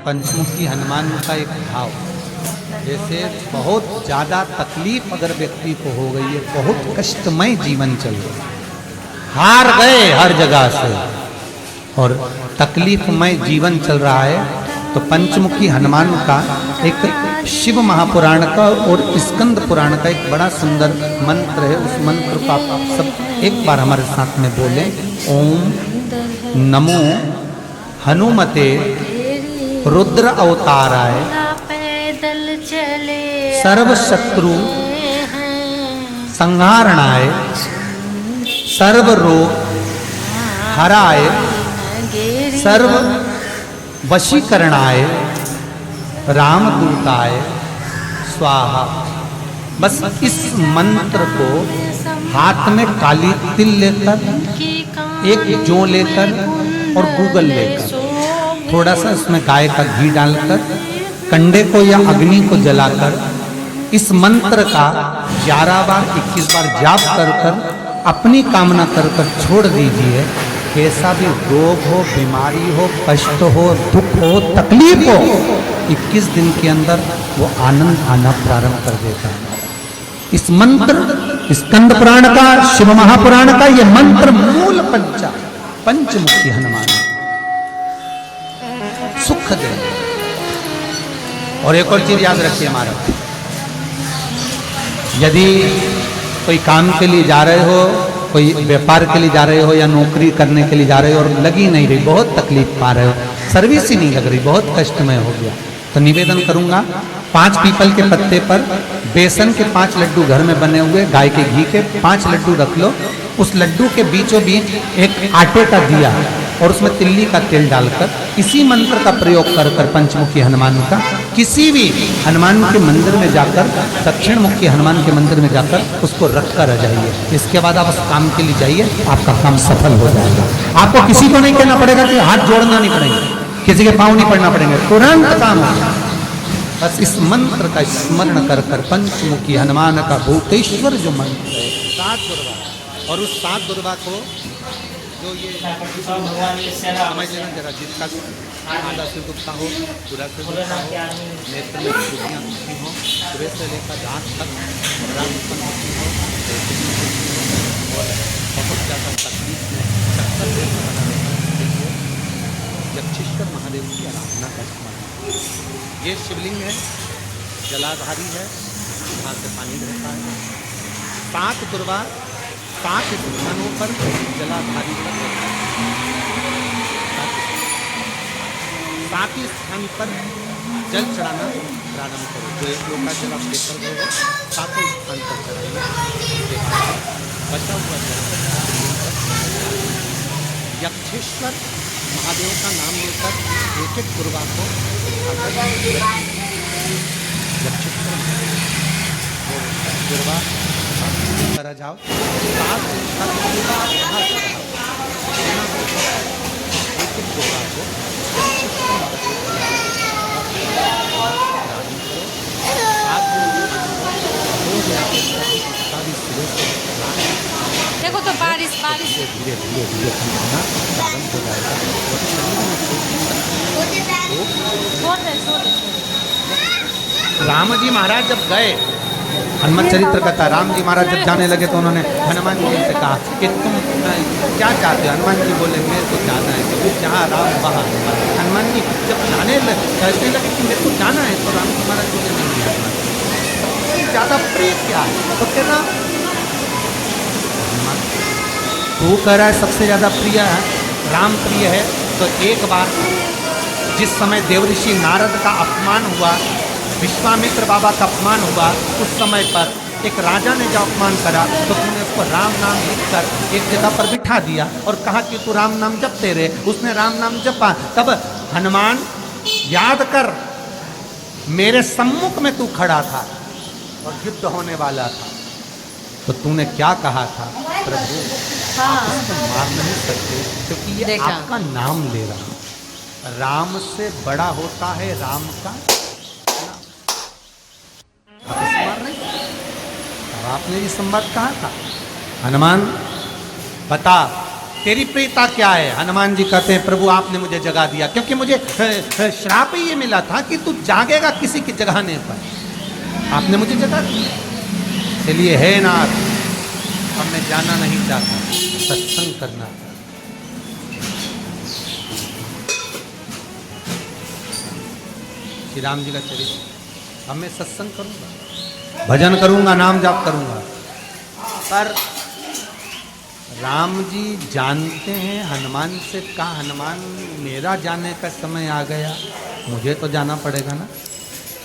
पंचमुखी हनुमान का एक भाव, जैसे बहुत ज़्यादा तकलीफ अगर व्यक्ति को हो गई है, बहुत कष्टमय जीवन चल रहा है, हार गए हर जगह से और तकलीफमय जीवन चल रहा है, तो पंचमुखी हनुमान का एक शिव महापुराण का और स्कंद पुराण का एक बड़ा सुंदर मंत्र है। उस मंत्र को आप सब एक बार हमारे साथ में बोलें। ओम नमो हनुमते रुद्र अवताराय सर्व शत्रु संहारणाय सर्व रोग हराय सर्व वशीकरणाय रामदूताय स्वाहा। बस इस मंत्र को हाथ में काली तिल लेकर, एक जौ लेकर और गूगल लेकर, थोड़ा सा उसमें गाय का घी डालकर, कंडे को या अग्नि को जलाकर इस मंत्र का 11 बार 21 बार जाप कर कर अपनी कामना कर कर छोड़ दीजिए। कैसा भी रोग हो, बीमारी हो, कष्ट हो, दुख हो, तकलीफ हो, 21 दिन के अंदर वो आनंद आना प्रारंभ कर देता है। इस मंत्र स्कंद पुराण का, शिव महापुराण का ये मंत्र मूल पंचमुखी हनुमान सुख दे। और एक और चीज याद रखिए, हमारा यदि कोई काम के लिए जा रहे हो, कोई व्यापार के लिए जा रहे हो या नौकरी करने के लिए जा रहे हो और लगी नहीं रही, बहुत तकलीफ पा रहे हो, सर्विस ही नहीं लग रही, बहुत कष्टमय हो गया, तो निवेदन करूंगा 5 पीपल के पत्ते पर बेसन के 5 लड्डू घर में बने हुए, गाय के घी के 5 लड्डू रख लो, उस लड्डू के बीचों बीच एक आटे का दिया और उसमें तिल्ली का तेल डालकर इसी मंत्र का प्रयोग कर कर पंचमुखी हनुमान का किसी भी हनुमान के मंदिर में जाकर, दक्षिण मुखी हनुमान के मंदिर में जाकर उसको रख कर आ जाइए। इसके बाद आप उस काम के लिए जाइए, आपका काम सफल हो जाएगा। आपको किसी को नहीं कहना पड़ेगा कि हाथ जोड़ना नहीं पड़ेगा, किसी के पाँव नहीं पड़ना पड़ेंगे, तुरंत काम हो जाएगा। बस इस मंत्र का स्मरण कर कर पंचमुखी हनुमान का भूतेश्वर जो मंत्र है, 7 दुर्गा, और उस 7 दुर्गा को जो ये समझ लेना जरा, जिसका आधा से दुखता हो, पूरा से दुखता हो, नेत्र में खुशियाँ दुखती हों, सुबह से लेकर रात तक रात उत्पन्न होती हो और बहुत ज़्यादा तकलीफ में चक्कर देखिए, यक्षेश्वर महादेव की आराधना का स्मरण। ये शिवलिंग है, जलाधारी है, वहाँ से पानी बहता है। 7 दुर्गा 7 स्थानों पर जलाधारी पर 7 स्थान पर जल चढ़ाना प्रारंभ करो। जो एक लोटा जल आप लेकर गए हो, 7 स्थान पर चढ़ाइए। बचा हुआ जल यक्षेश्वर महादेव का नाम लेकर एक एक दुर्गा को यक्षेश्वर दुर्गा करा जाओ। 7 दिन तक एक एक दुर्गा को देखो तो बारिश धीरे धीरे धीरे खाना प्रारंभ हो जाएगा और शरीर में राम जी महाराज जब गए, हनुमान चरित्र कथा, राम जी महाराज जब जाने लगे तो उन्होंने हनुमान जी से कहा कि तुम क्या चाहते हो। हनुमान जी बोले मेरे को जाना है, तो जहाँ राम वहाँ हनुमान जी जब जाने लगे, कहने लगे कि मेरे को जाना है, तो राम जी महाराज बोले नहीं, ज़्यादा प्रिय क्या है, तो कहना तू कह रहा है सबसे ज़्यादा प्रिय है, राम प्रिय है। तो एक बार जिस समय देवऋषि नारद का अपमान हुआ, विश्वामित्र बाबा का अपमान हुआ, उस समय पर एक राजा ने जो अपमान करा, तो तूने उसको राम नाम लिखकर एक जगह पर बिठा दिया और कहा कि तू राम नाम जपते रहे। उसने राम नाम जपा, तब हनुमान याद कर मेरे सम्मुख में तू खड़ा था और युद्ध होने वाला था, तो तूने क्या कहा था, प्रभु आप इसको मार नहीं सकते क्योंकि ये आपका नाम ले रहा हूं। राम से बड़ा होता है राम का नाम। आप इसे मार नहीं, अब आपने ये संवाद कहा था, हनुमान बता तेरी प्रीता क्या है? हनुमान जी कहते हैं प्रभु आपने मुझे जगा दिया, क्योंकि मुझे श्राप ही ये मिला था कि तू जागेगा किसी की जगाने पर, आपने मुझे जगा दिया। इसलिए है नाथ, अब मैं जाना नहीं चाहता, सत्संग करना था। श्री राम जी का चरित्र, अब मैं सत्संग करूंगा, भजन करूंगा, नाम जाप करूंगा। पर राम जी जानते हैं, हनुमान से कहा हनुमान मेरा जाने का समय आ गया, मुझे तो जाना पड़ेगा ना।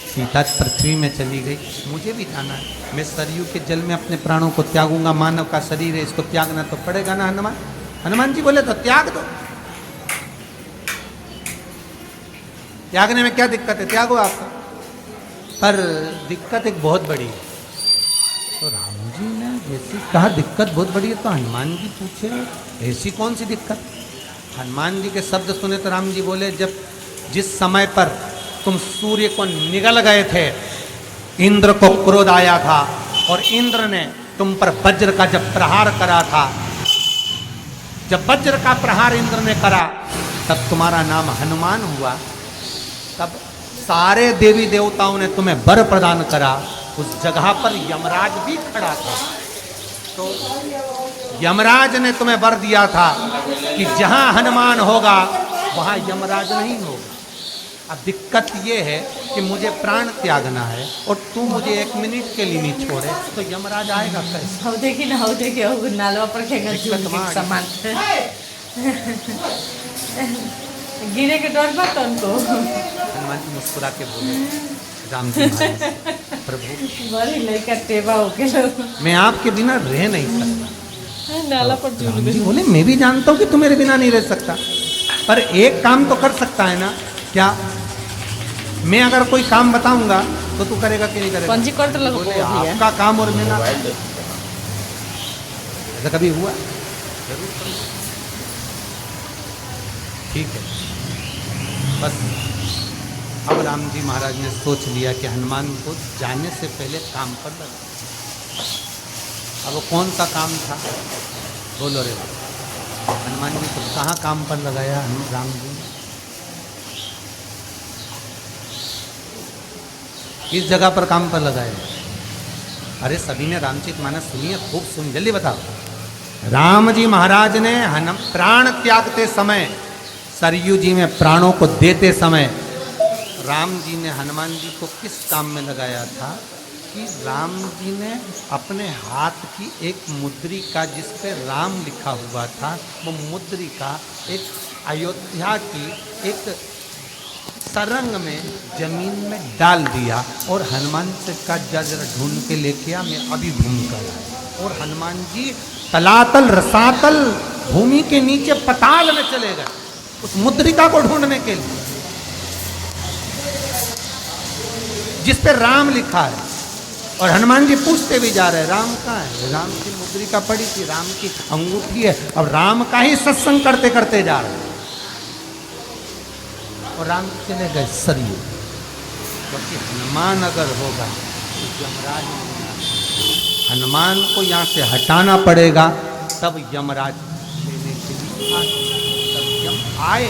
सीता पृथ्वी में चली गई, मुझे भी जाना है, मैं सरयू के जल में अपने प्राणों को त्यागूंगा, मानव का शरीर है इसको त्यागना तो पड़ेगा ना हनुमान। हनुमान जी बोले तो त्याग दो, त्यागने में क्या दिक्कत है, त्यागो आपका। पर दिक्कत एक बहुत बड़ी है। तो राम जी ने जैसे कहा दिक्कत बहुत बड़ी है, तो हनुमान जी पूछे ऐसी कौन सी दिक्कत। हनुमान जी के शब्द सुने तो राम जी बोले, जब जिस समय पर तुम सूर्य को निगल गए थे, इंद्र को क्रोध आया था और इंद्र ने तुम पर वज्र का जब प्रहार करा था, जब वज्र का प्रहार इंद्र ने करा तब तुम्हारा नाम हनुमान हुआ। तब सारे देवी देवताओं ने तुम्हें वर प्रदान करा। उस जगह पर यमराज भी खड़ा था, तो यमराज ने तुम्हें वर दिया था कि जहां हनुमान होगा वहां यमराज नहीं होगा। अब दिक्कत ये है कि मुझे प्राण त्यागना है और तू मुझे 1 मिनट के लिए नहीं छोड़े, तो यमराज आएगा कैसे? हो देखी ना, हो देखी, हो नालवा पर खेंगा सामान गिरे के डर बा तुमको। हनुमान जी मुस्कुरा के बोले, राम जी प्रभु बड़ी लड़का टेबा हो के लो, मैं आपके बिना रह नहीं सकता। नाला पर राम जी बोले मैं भी जानता हूँ कि तू मेरे बिना नहीं रह सकता, पर एक काम तो कर सकता है ना। क्या? मैं अगर कोई काम बताऊंगा तो तू करेगा कि नहीं करेगा? पंजी कर तो लगो बोले आपका काम और मेरा, ऐसा कभी हुआ? जरूर करूंगा। ठीक है, बस अब राम जी महाराज ने सोच लिया कि हनुमान को जाने से पहले काम पर लगा। अब वो कौन सा काम था? बोलो रे। हनुमान जी को कहाँ काम पर लगाया राम जी? किस जगह पर काम पर लगाया? अरे सभी ने रामचरितमानस सुनी है, खूब सुनी, जल्दी बताओ। राम जी महाराज ने प्राण त्यागते समय, सरयू जी में प्राणों को देते समय राम जी ने हनुमान जी को किस काम में लगाया था कि राम जी ने अपने हाथ की एक मुद्रिका जिस पे राम लिखा हुआ था, वो मुद्रिका एक अयोध्या की एक सरंग में जमीन में डाल दिया और हनुमान से का जरा ढूंढ के लेके आ, मैं अभी ढूंढ कर आया। और हनुमान जी तलातल रसातल भूमि के नीचे पताल में चले गए उस मुद्रिका को ढूंढने के लिए जिस पे राम लिखा है। और हनुमान जी पूछते भी जा रहे राम कहाँ है? राम की मुद्रिका पड़ी थी, राम की अंगूठी है। अब राम का ही सत्संग करते करते जा रहे और राम चले गए सरयू, क्योंकि हनुमान अगर होगा तो यमराज हनुमान को यहाँ से हटाना पड़ेगा, तब यमराज लेने के लिए तब यम आए,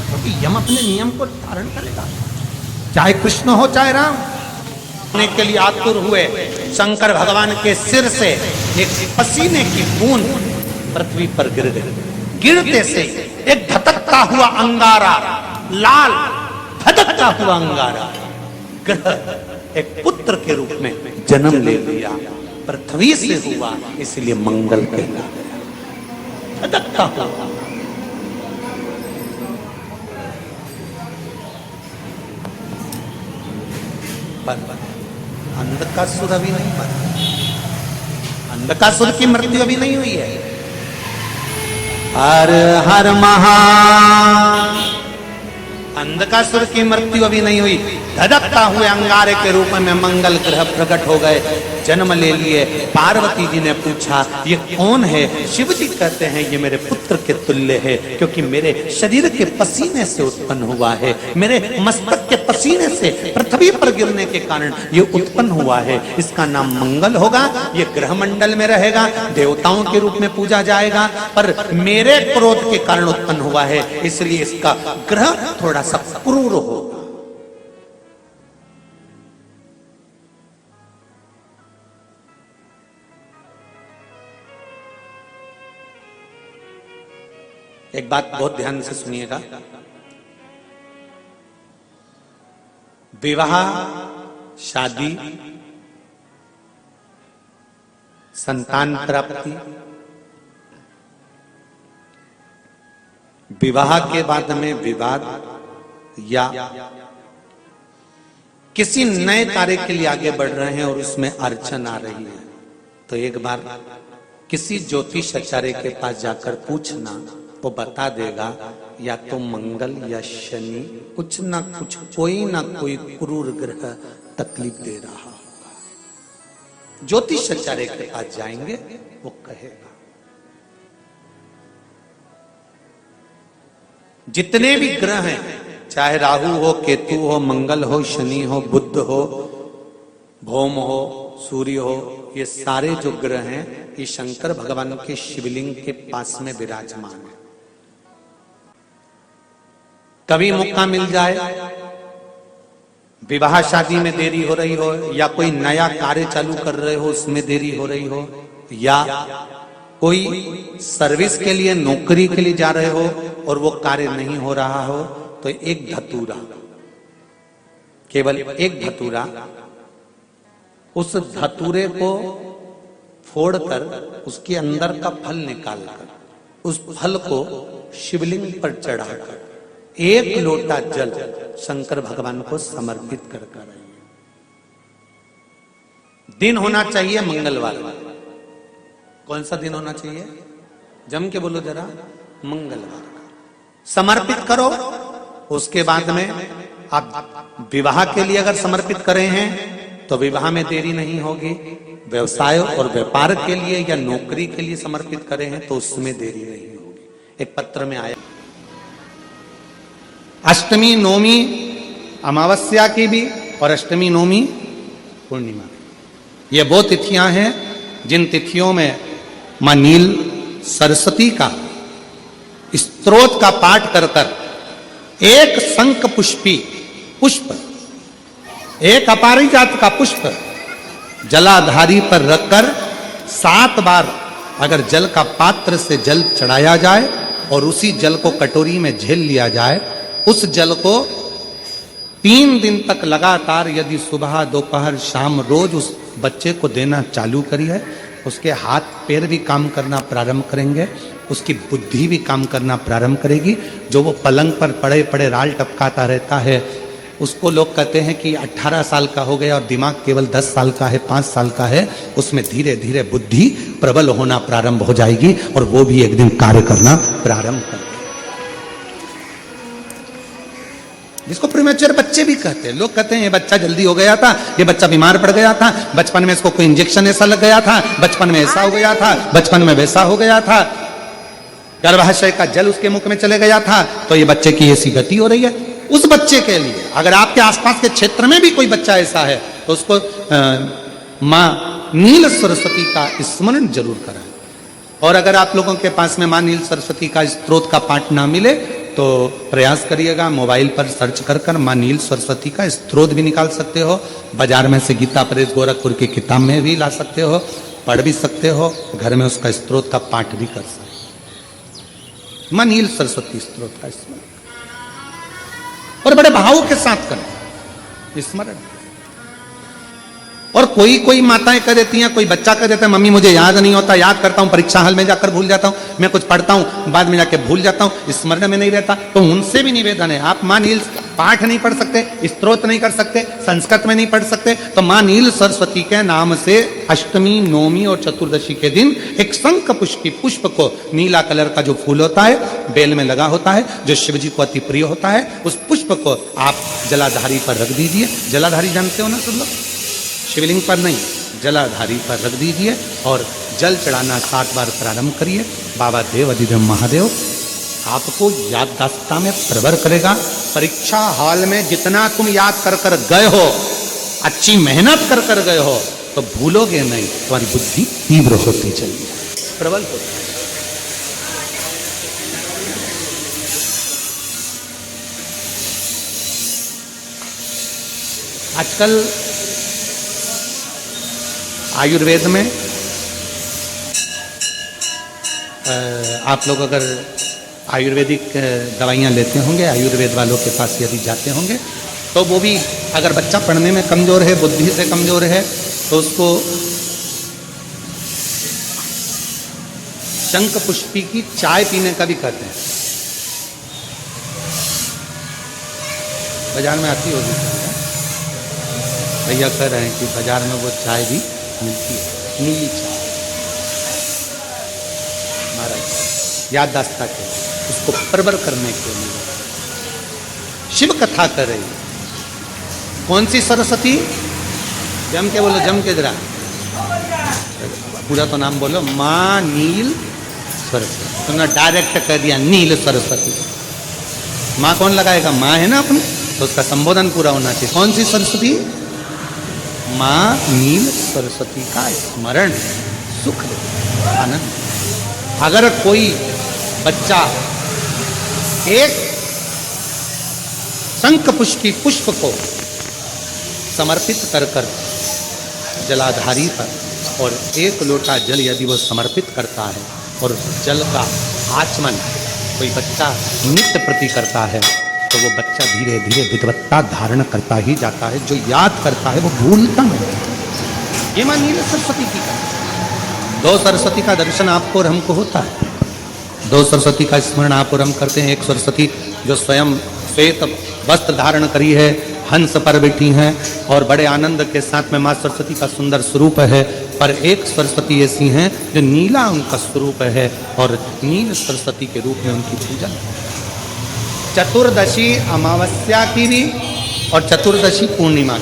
क्योंकि यम अपने नियम को धारण करेगा, चाहे कृष्ण हो चाहे राम। के लिए आतुर हुए शंकर भगवान के सिर से एक पसीने की बूंद पृथ्वी पर गिर गई। गिरते से एक धधकता हुआ अंगारा, लाल धधकता हुआ अंगारा ग्रह एक पुत्र के रूप में जन्म ले लिया। पृथ्वी से हुआ इसलिए मंगल कहला धधकता हुआ। पर अंधकासुर अभी नहीं मरा, अंधकासुर की मृत्यु अभी नहीं हुई है। हर हर महा अंधकासुर की मृत्यु अभी नहीं हुई। धधकता हुए अंगारे के रूप में मंगल ग्रह प्रकट हो गए। जन्म ले लिए। पार्वती जी ने पूछा ये कौन है? शिव जी कहते हैं ये मेरे पुत्र के तुल्य है, क्योंकि मेरे शरीर के पसीने से उत्पन्न हुआ है, मेरे मस्तक के पसीने से पृथ्वी पर गिरने के कारण ये उत्पन्न हुआ है। इसका नाम मंगल होगा, ये ग्रह मंडल में रहेगा, देवताओं के रूप में पूजा जाएगा, पर मेरे क्रोध के कारण उत्पन्न हुआ है, इसलिए इसका ग्रह थोड़ा सा क्रूर हो। एक बात बहुत ध्यान से सुनिएगा, विवाह, शादी, संतान प्राप्ति, विवाह के बाद में विवाद या किसी नए कार्य के लिए आगे बढ़ रहे हैं और उसमें अड़चन आ रही है, तो एक बार किसी ज्योतिष आचार्य के पास जाकर पूछना, वो बता देगा या तो मंगल या शनि कुछ ना कुछ, कोई ना कोई क्रूर ग्रह तकलीफ दे रहा होगा। ज्योतिष आचार्य के पास जाएंगे, वो कहेगा। जितने भी ग्रह हैं, चाहे राहु हो, केतु हो, मंगल हो, शनि हो, बुध हो, भौम हो, सूर्य हो, ये सारे जो ग्रह हैं ये शंकर भगवान के शिवलिंग के पास में विराजमान है। कभी मौका मिल जाए, विवाह शादी में देरी हो रही हो, या कोई नया कार्य चालू कर रहे हो उसमें देरी हो रही हो, या कोई सर्विस के लिए, नौकरी के लिए जा रहे हो और वो कार्य नहीं हो रहा हो, तो एक धतूरा, केवल एक धतूरा, उस धतूरे को फोड़कर उसके अंदर का फल निकालकर उस फल को शिवलिंग पर चढ़ाकर एक लोटा जल शंकर भगवान को समर्पित कर आइए। दिन होना चाहिए मंगलवार। कौन सा दिन होना चाहिए? जम के बोलो जरा, मंगलवार का समर्पित करो। उसके बाद में आप विवाह के लिए अगर समर्पित करें हैं तो विवाह में देरी नहीं होगी। व्यवसाय और व्यापार के लिए या नौकरी के लिए समर्पित करें हैं तो उसमें देरी नहीं होगी। एक पत्र में आया, अष्टमी नौमी अमावस्या की भी और अष्टमी नौमी पूर्णिमा की, ये वो तिथियां हैं जिन तिथियों में मां नील सरस्वती का स्तोत्र का पाठ कर कर एक शंख पुष्पी पुष्प, एक अपारिजात का पुष्प जलाधारी पर रखकर 7 बार अगर जल का पात्र से जल चढ़ाया जाए और उसी जल को कटोरी में झेल लिया जाए, उस जल को 3 दिन तक लगातार यदि सुबह दोपहर शाम रोज उस बच्चे को देना चालू करिए, उसके हाथ पैर भी काम करना प्रारंभ करेंगे, उसकी बुद्धि भी काम करना प्रारंभ करेगी। जो वो पलंग पर पड़े पड़े राल टपकाता रहता है, उसको लोग कहते हैं कि 18 साल का हो गया और दिमाग केवल 10 साल का है, 5 साल का है, उसमें धीरे धीरे बुद्धि प्रबल होना प्रारंभ हो जाएगी और वो भी एक दिन कार्य करना प्रारंभ करेगा। जिसको प्रीमेच्योर बच्चे भी कहते हैं। लोग कहते हैं ये बच्चा जल्दी हो गया था, ये बच्चा बीमार पड़ गया था, बचपन में इसको कोई इंजेक्शन ऐसा लग गया था, बचपन में ऐसा हो गया था, बचपन में वैसा हो गया था, गर्भाशय का जल उसके मुख में चले गया था, तो ये बच्चे की ऐसी गति हो रही है। उस बच्चे के लिए अगर आपके आसपास के क्षेत्र में भी कोई बच्चा ऐसा है तो उसको मां नील सरस्वती का स्मरण जरूर कराएं। और अगर आप लोगों के पास में मां नील सरस्वती का स्तोत्र का पाठ ना मिले तो प्रयास करिएगा, मोबाइल पर सर्च कर मां नील सरस्वती का स्तोत्र भी निकाल सकते हो। बाजार में से गीता प्रेस गोरखपुर की किताब में भी ला सकते हो, पढ़ भी सकते हो, घर में उसका स्तोत्र का पाठ भी कर सकते हो। मां नील सरस्वती स्तोत्र का स्मरण और बड़े भाव के साथ करें स्मरण। और कोई माताएं कह देती हैं, कोई बच्चा कह देता है मम्मी मुझे याद नहीं होता, याद करता हूं परीक्षा हॉल में जाकर भूल जाता हूं, मैं कुछ पढ़ता हूं बाद में जाके भूल जाता हूं, स्मरण में नहीं रहता। तो उनसे भी निवेदन है, आप मां नील पाठ नहीं पढ़ सकते, स्तोत्र नहीं कर सकते, संस्कृत में नहीं पढ़ सकते, तो मां नील सरस्वती के नाम से अष्टमी नवमी और चतुर्दशी के दिन एक शंख पुष्पी पुष्प को, नीला कलर का जो फूल होता है बेल में लगा होता है, जो शिव जी को अति प्रिय होता है, उस पुष्प को आप जलाधारी पर रख दीजिए। जलाधारी जानते हो ना सब लोग? शिवलिंग पर नहीं, जलाधारी पर रख दीजिए और जल चढ़ाना 7 बार प्रारंभ करिए। बाबा देव अधिदेव महादेव आपको याददाश्तता में प्रवर करेगा। परीक्षा हॉल में जितना तुम याद कर कर गए हो, अच्छी मेहनत कर कर गए हो, तो भूलोगे नहीं। तुम्हारी बुद्धि तीव्र होती चली, प्रबल होती। आजकल आयुर्वेद में आप लोग अगर आयुर्वेदिक दवाइयाँ लेते होंगे, आयुर्वेद वालों के पास यदि जाते होंगे, तो वो भी अगर बच्चा पढ़ने में कमज़ोर है, बुद्धि से कमज़ोर है, तो उसको शंख पुष्पी की चाय पीने का भी कहते हैं। बाजार में आती होगी भैया कह रहे हैं कि बाजार में वो चाय भी मिलती है, नीली चाय। महाराज याददाश्त के उसको प्रबल करने के लिए शिव कथा कर रही। कौन सी सरस्वती? जम के बोलो, जम के जरा, पूरा तो नाम बोलो। माँ नील सरस्वती। तुमने डायरेक्ट कह दिया नील सरस्वती। माँ कौन लगाएगा? माँ है ना अपनी, तो उसका संबोधन पूरा होना चाहिए। कौन सी सरस्वती? माँ नील सरस्वती का स्मरण सुख आनंद। अगर कोई बच्चा एक शंख पुष्पी पुष्प को समर्पित कर कर जलाधारी पर, और 1 लोटा जल यदि वो समर्पित करता है और जल का आचमन कोई बच्चा नित्य प्रति करता है, तो वो बच्चा धीरे धीरे विद्वत्ता धारण करता ही जाता है। जो याद करता है वो भूलता नहीं। ये माँ नील सरस्वती की का 2 सरस्वती का दर्शन आपको और हमको होता है। 2 सरस्वती का स्मरण आप और हम करते हैं। एक सरस्वती जो स्वयं श्वेत वस्त्र धारण करी है, हंस पर बैठी हैं और बड़े आनंद के साथ में माँ सरस्वती का सुंदर स्वरूप है। पर एक सरस्वती ऐसी हैं जो नीला उनका स्वरूप है और नील सरस्वती के रूप में उनकी पूजा। चतुर्दशी अमावस्या की भी और चतुर्दशी पूर्णिमा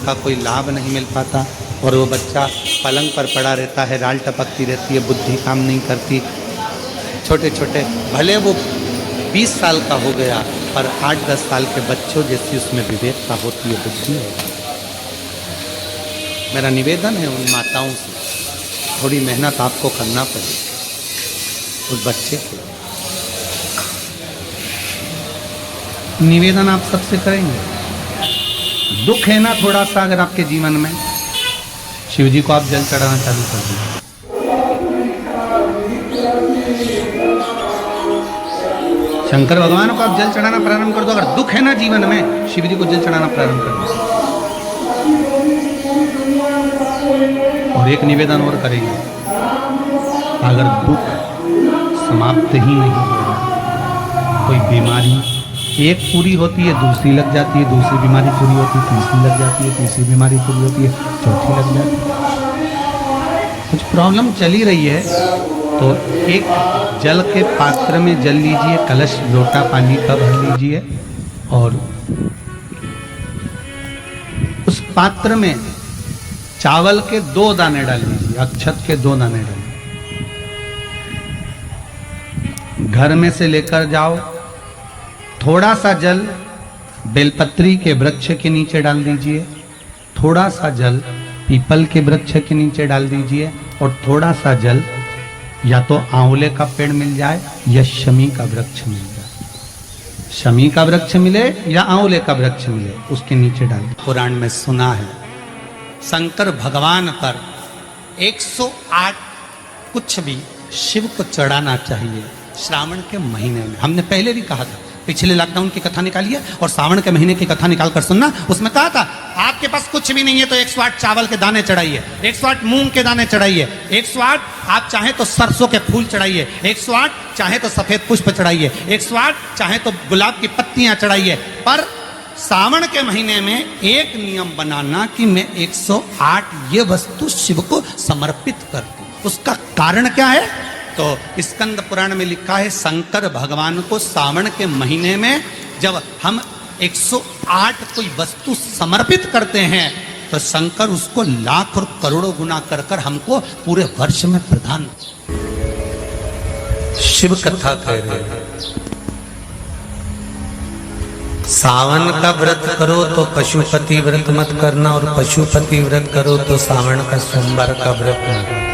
का कोई लाभ नहीं मिल पाता, और वो बच्चा पलंग पर पड़ा रहता है, राल टपकती रहती है, बुद्धि काम नहीं करती। छोटे छोटे भले वो 20 साल का हो गया, पर 8-10 साल के बच्चों जैसी उसमें विवेकता होती है, बुद्धि होती है। मेरा निवेदन है उन माताओं से, थोड़ी मेहनत आपको करना पड़ेगी उस बच्चे के। निवेदन आप सबसे करेंगे। दुख है ना थोड़ा सा अगर आपके जीवन में, शिव जी को आप जल चढ़ाना चालू कर दीजिए। शंकर भगवान को आप जल चढ़ाना प्रारंभ कर दो। अगर दुख है ना जीवन में, शिव जी को जल चढ़ाना प्रारंभ कर दो। और एक निवेदन और करेंगे, अगर दुख समाप्त ही नहीं होगा, कोई बीमारी एक पूरी होती है, दूसरी लग जाती है, दूसरी बीमारी पूरी होती है, तीसरी लग जाती है, तीसरी बीमारी पूरी होती है, चौथी लग जाती है। कुछ प्रॉब्लम चली रही है, तो एक जल के पात्र में जल लीजिए, कलश लोटा पानी का भर लीजिए, और उस पात्र में चावल के 2 दाने डाल लीजिए, अक्षत के 2 दाने डालिए। घर में से लेकर जाओ, थोड़ा सा जल बेलपत्री के वृक्ष के नीचे डाल दीजिए, थोड़ा सा जल पीपल के वृक्ष के नीचे डाल दीजिए, और थोड़ा सा जल या तो आंवले का पेड़ मिल जाए या शमी का वृक्ष मिल जाए, शमी का वृक्ष मिले या आंवले का वृक्ष मिले, उसके नीचे डाल। पुराण में सुना है शंकर भगवान पर 108 कुछ भी शिव को चढ़ाना चाहिए श्रावण के महीने में। हमने पहले भी कहा था, पिछले लॉकडाउन की कथा निकालिए और सावन के महीने की कथा निकाल कर सुनना। उसमें कहा था आपके पास कुछ भी नहीं है तो 108 चावल के दाने चढ़ाइए, 108 मूंग के दाने चढ़ाइए, 108 आप चाहे तो सरसों के फूल चढ़ाइए, 108 चाहे तो सफेद पुष्प चढ़ाइए, 108 चाहे तो गुलाब की पत्तियां चढ़ाइए। पर सावन के महीने में एक नियम बनाना कि मैं 108 ये वस्तु शिव को समर्पित कर दूं। उसका कारण क्या है? तो स्कंद पुराण में लिखा है शंकर भगवान को सावन के महीने में जब हम 108 कोई वस्तु समर्पित करते हैं तो शंकर उसको लाख और करोड़ों गुना कर कर हमको पूरे वर्ष में प्रदान। शिव कथा कह रहे हैं, सावन का व्रत करो तो पशुपति व्रत मत करना, और पशुपति व्रत करो तो सावन का सोमवार का व्रत करना।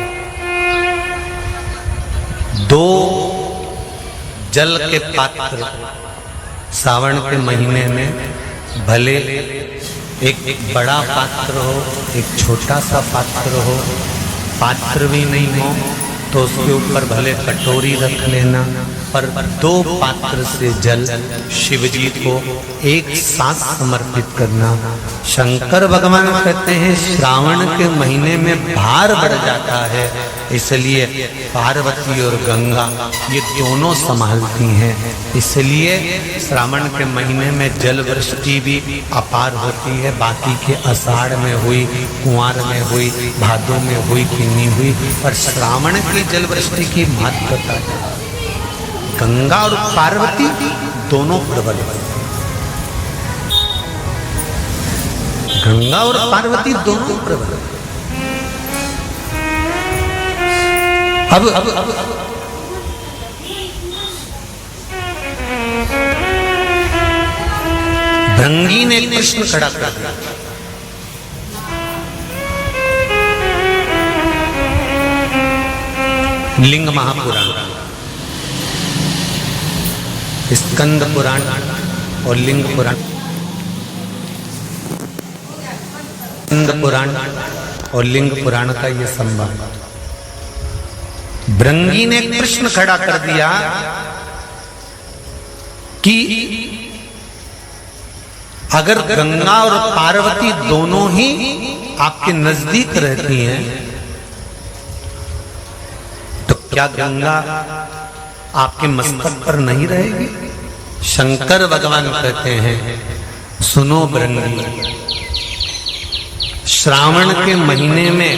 दो जल के पात्र सावन के महीने में, भले एक बड़ा पात्र हो एक छोटा सा पात्र हो, पात्र भी नहीं हो तो उसके ऊपर भले कटोरी रख लेना, पर दो पात्र से जल शिव जी को एक साथ समर्पित करना। शंकर भगवान कहते हैं श्रावण के महीने में भार बढ़ जाता है, इसलिए पार्वती और गंगा ये दोनों संभालती हैं, इसलिए श्रावण के महीने में जल वृष्टि भी अपार होती है। बाकी के आषाढ़ में हुई, कुंवार में हुई, भादों में हुई कि नहीं हुई, पर श्रावण की जल वृष्टि की महत्वता है। गंगा और पार्वती दोनों प्रबल हैं, गंगा और पार्वती दोनों प्रबल हैं। अब भृंगी ने कृष्ण खड़ा कर दिया, लिंग महापुराण, स्कंद पुराण और लिंग पुराण, स्कंद पुराण और लिंग पुराण का ये संबंध। भृंगी ने कृष्ण खड़ा कर दिया कि अगर गंगा और पार्वती दोनों ही आपके नजदीक रहती हैं तो क्या गंगा आपके मस्तक पर नहीं रहेगी? शंकर भगवान कहते हैं सुनो भृंगी, श्रावण के महीने में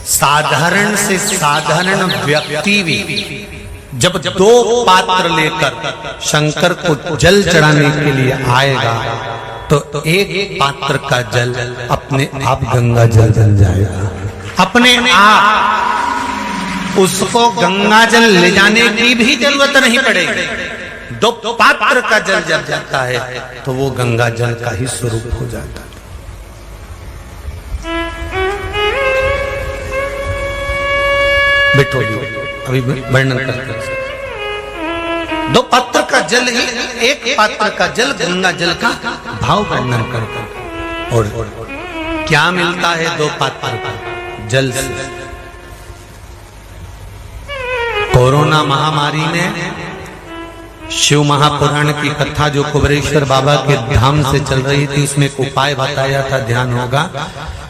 साधारण से साधारण व्यक्ति भी जब दो पात्र लेकर शंकर को जल चढ़ाने के लिए आएगा तो एक पात्र का जल अपने आप गंगा जल बन जाएगा, अपने आप उसको गंगा जल ले जाने की भी जरूरत नहीं पड़ेगी। दो पात्र का जल जब जाता है तो वो गंगा जल का ही स्वरूप हो जाता है। बैठो अभी वर्णन करते हैं। दो पात्र का जल ही, एक पात्र का जल गंगा जल का भाव वर्णन करते हैं। और क्या मिलता है दो पात्र का जल से? कोरोना महामारी में शिव महापुराण की कथा जो कुबरेश्वर बाबा के धाम से चल रही थी, उसमें एक उपाय बताया था, ध्यान होगा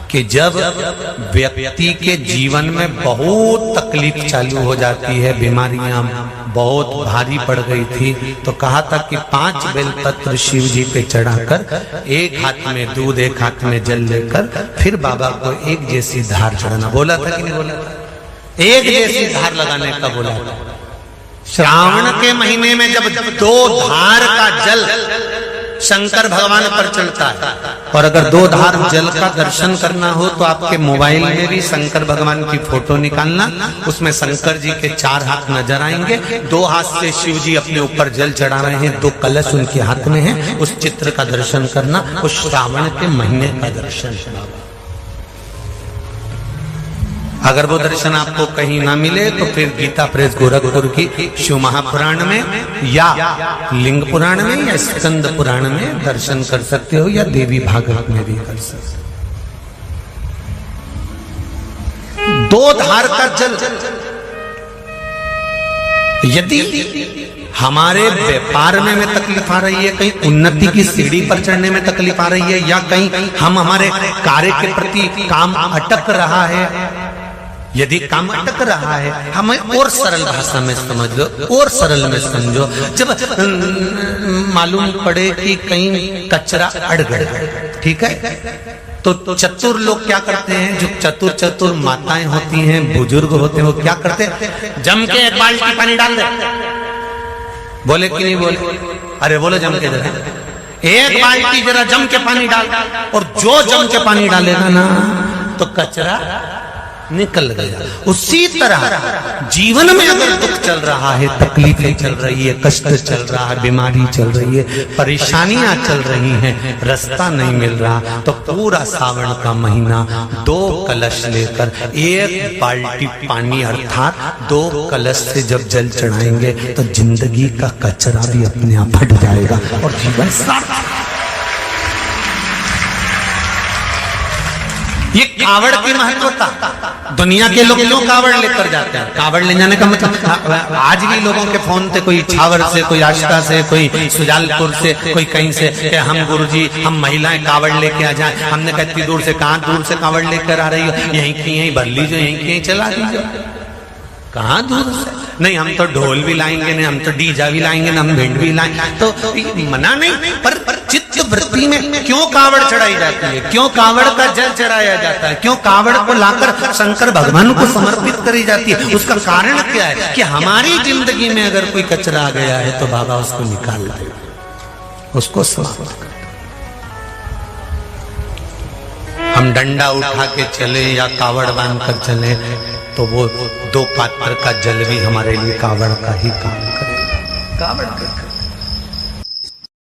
कि जब व्यक्ति के जीवन में बहुत तकलीफ चालू हो जाती है, बीमारियां बहुत भारी पड़ गई थी, तो कहा था कि 5 बेलपत्र शिव जी पे चढ़ाकर एक हाथ में दूध एक हाथ में जल लेकर फिर बाबा को एक जैसी धार चढ़ाना। बोला था कि नहीं बोला था? एक जैसी धार लगाने का बोला था। श्रावण के महीने में जब 2 धार का जल शंकर भगवान पर चढ़ता है, और अगर 2 धार जल का दर्शन करना हो तो आपके मोबाइल में भी शंकर भगवान की फोटो निकालना, उसमें शंकर जी के 4 हाथ नजर आएंगे, 2 हाथ से शिव जी अपने ऊपर जल चढ़ा रहे हैं, 2 कलश उनके हाथ में है, उस चित्र का दर्शन करना, उस श्रावण के महीने का दर्शन करना। अगर वो दर्शन आपको कहीं ना मिले तो फिर गीता प्रेस गोरखपुर की शिव महापुराण में या लिंग पुराण में या स्कंद पुराण में दर्शन कर सकते हो, या देवी भागवत में भी कर सकते हो। 2 धार का जल, यदि हमारे व्यापार में तकलीफ आ रही है, कहीं उन्नति की सीढ़ी पर चढ़ने में तकलीफ आ रही है, या कहीं हम हमारे कार्य के प्रति काम अटक रहा है, यदि काम अटक रहा है, हमें और सरल भाषा में समझ लो, और सरल में समझो। जब मालूम पड़े कि कहीं कचरा अड़ गया, ठीक है, तो चतुर लोग क्या करते हैं, जो चतुर माताएं होती हैं, बुजुर्ग होते हैं, वो क्या करते हैं, जम के 1 बाल्टी पानी डाल दे। बोले कि नहीं बोले? अरे बोलो जम के दे। एक बाल्टी जरा जम के पानी डाल, और जो जम के पानी डालेगा ना तो कचरा निकल गया। उसी तरह जीवन में अगर दुख चल रहा है, तकलीफें चल रही है, कष्ट चल रहा है, बीमारी चल रही है, परेशानियां चल रही हैं, रास्ता नहीं मिल रहा, तो पूरा सावन का महीना 2 कलश लेकर 1 बाल्टी पानी अर्थात 2 कलश से जब जल चढ़ाएंगे तो जिंदगी का कचरा भी अपने आप हट जाएगा और जीवन सार्थक। ये कावड़ की महत्वता, दुनिया के लोग क्यों कावड़ लेकर जाते हैं? कावड़ ले जाने का मतलब आज भी लोगों के फोन से, कोई छावर से, कोई आष्टा से, कोई सुजालपुर से, कोई कहीं से, कि हम गुरुजी हम महिलाएं कावड़ लेके आ जाएं। हमने कहा इतनी दूर से, कहाँ दूर से कावड़ लेकर आ रही हो? यहीं की यहीं भर लीजिए, यहीं की यहीं चला दीजिए। कहाँ दूर से? नहीं, हम तो ढोल भी लाएंगे, नहीं हम तो डीजा भी लाएंगे, ना हम भिंड भी लाएंगे। तो मना नहीं, पर चित्त वृत्ति में क्यों कावड़ चढ़ाई जाती है? क्यों कावड़ का जल चढ़ाया जाता है? क्यों कावड़ को लाकर शंकर भगवान को समर्पित करी जाती है? उसका कारण क्या है? कि हमारी जिंदगी में अगर कोई कचरा आ गया है तो बाबा उसको निकाल दे, उसको समाप्त कर। हम डंडा उठा के चले या कावड़ बांध कर चले तो वो 2 पात्र का जल भी हमारे लिए कावड़ का ही काम करेगा। कावड़ का